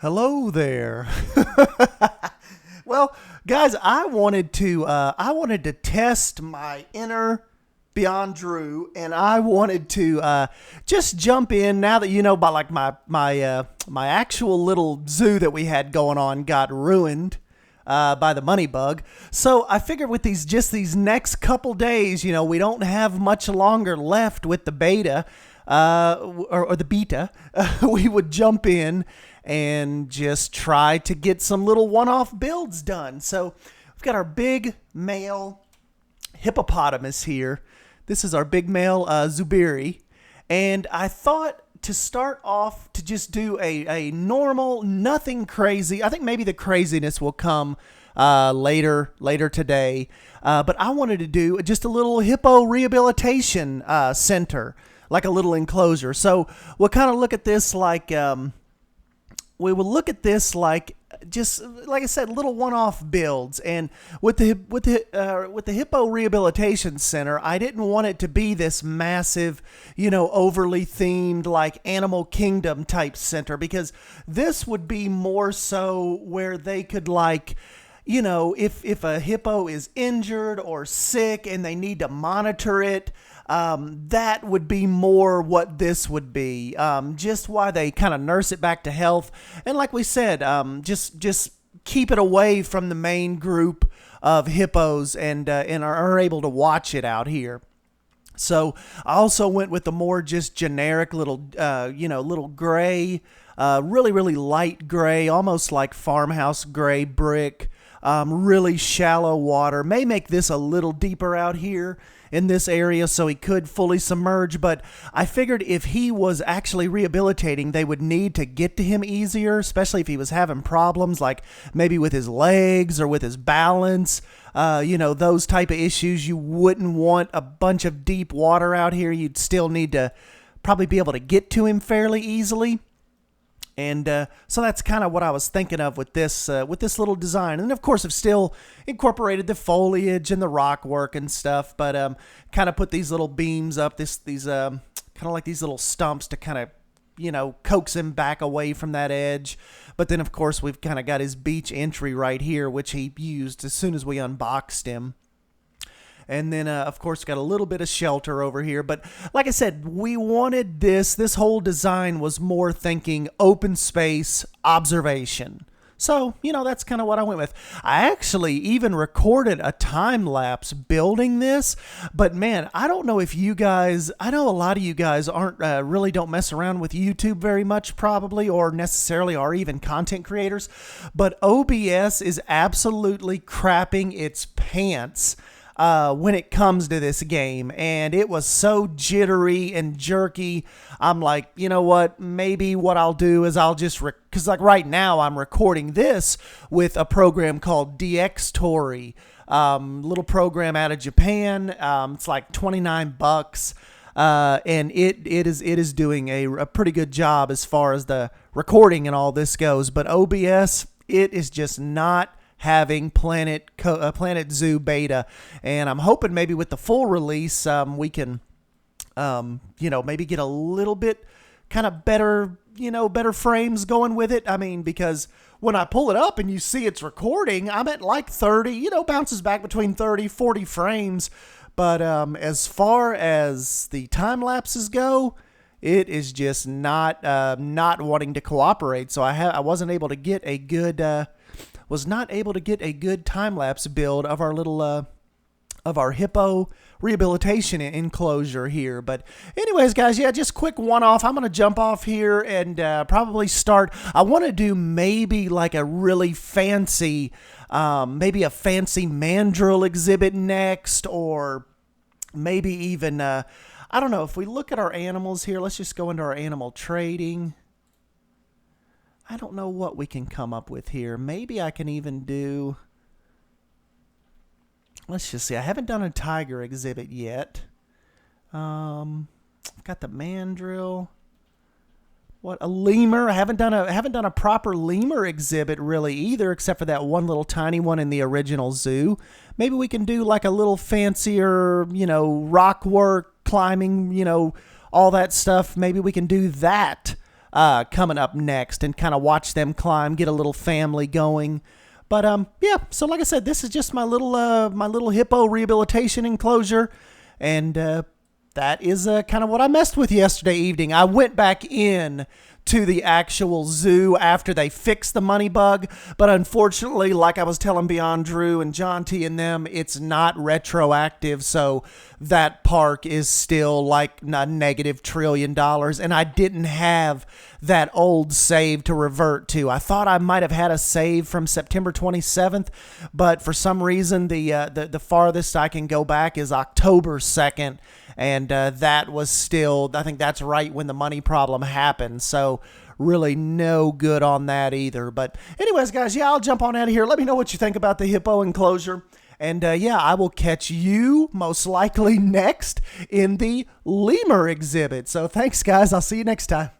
Hello there. Well, guys, I wanted to test my inner Beyond Drew, and I wanted to just jump in now that you know about like my actual little zoo that we had going on got ruined by the money bug. So I figured with these next couple days, we don't have much longer left with the beta or the beta. We would jump in and just try to get some little one-off builds done. So we've got our big male hippopotamus here. This is our big male Zubiri. And I thought to start off to just do a normal, nothing crazy. I think maybe the craziness will come later today. But I wanted to do just a little hippo rehabilitation center, like a little enclosure. So we'll kind of look at this like just like I said, little one-off builds. And with the Hippo Rehabilitation Center, I didn't want it to be this massive, overly themed like Animal Kingdom type center, because this would be more so where they could if a hippo is injured or sick and they need to monitor it, that would be more what this would be. Just why they kind of nurse it back to health. And like we said, just keep it away from the main group of hippos and are able to watch it out here. So I also went with the more just generic little gray, really, really light gray, almost like farmhouse gray brick, really shallow water. May make this a little deeper out here in this area so he could fully submerge, but I figured if he was actually rehabilitating, they would need to get to him easier, especially if he was having problems like maybe with his legs or with his balance, those type of issues. You wouldn't want a bunch of deep water out here. You'd still need to probably be able to get to him fairly easily. And so that's kind of what I was thinking of with this little design. And of course, I've still incorporated the foliage and the rock work and stuff, but kind of put these little beams up, these kind of like these little stumps to kind of coax him back away from that edge. But then of course we've kind of got his beach entry right here, which he used as soon as we unboxed him. And then, of course, got a little bit of shelter over here. But like I said, we wanted this whole design was more thinking open space observation. So, that's kind of what I went with. I actually even recorded a time lapse building this. But man, I don't know if you guys, I know a lot of you guys aren't really don't mess around with YouTube very much probably, or necessarily are even content creators. But OBS is absolutely crapping its pants when it comes to this game, and it was so jittery and jerky. I'm like, you know what, maybe what I'll do is I'll just because like right now I'm recording this with a program called DxTory, little program out of Japan. It's like $29, and it is doing a pretty good job as far as the recording and all this goes. But OBS, it is just not having Planet Zoo beta, and I'm hoping maybe with the full release we can maybe get a little bit kind of better frames going with it. I mean, because when I pull it up and you see it's recording, I'm at like 30, bounces back between 30-40 frames, but as far as the time lapses go, it is just not wanting to cooperate. So I wasn't able to get a good was not able to get a good time-lapse build of our little of our hippo rehabilitation enclosure here. But anyways, guys, yeah, just quick one-off. I'm going to jump off here and probably start. I want to do maybe like a really fancy, maybe a fancy mandrill exhibit next, or maybe even, I don't know, if we look at our animals here, let's just go into our animal trading. I don't know what we can come up with here. Maybe I can even do, let's just see. I haven't done a tiger exhibit yet. I've got the mandrill. What, a lemur? I haven't done a proper lemur exhibit really either, except for that one little tiny one in the original zoo. Maybe we can do like a little fancier, rock work, climbing, all that stuff. Maybe we can do that coming up next and kind of watch them climb, get a little family going. But yeah, so like I said, this is just my little hippo rehabilitation enclosure, and that is kind of what I messed with yesterday evening. I went back in to the actual zoo after they fixed the money bug, but unfortunately, like I was telling Beyond Drew and John T and them, it's not retroactive, so that park is still like a negative $1 trillion, and I didn't have that old save to revert to. I thought I might have had a save from September 27th, but for some reason the farthest I can go back is October 2nd, and that was still, I think that's right when the money problem happened, so really no good on that either. But anyways, guys, yeah, I'll jump on out of here. Let me know what you think about the hippo enclosure. And yeah, I will catch you most likely next in the lemur exhibit. So thanks, guys. I'll see you next time.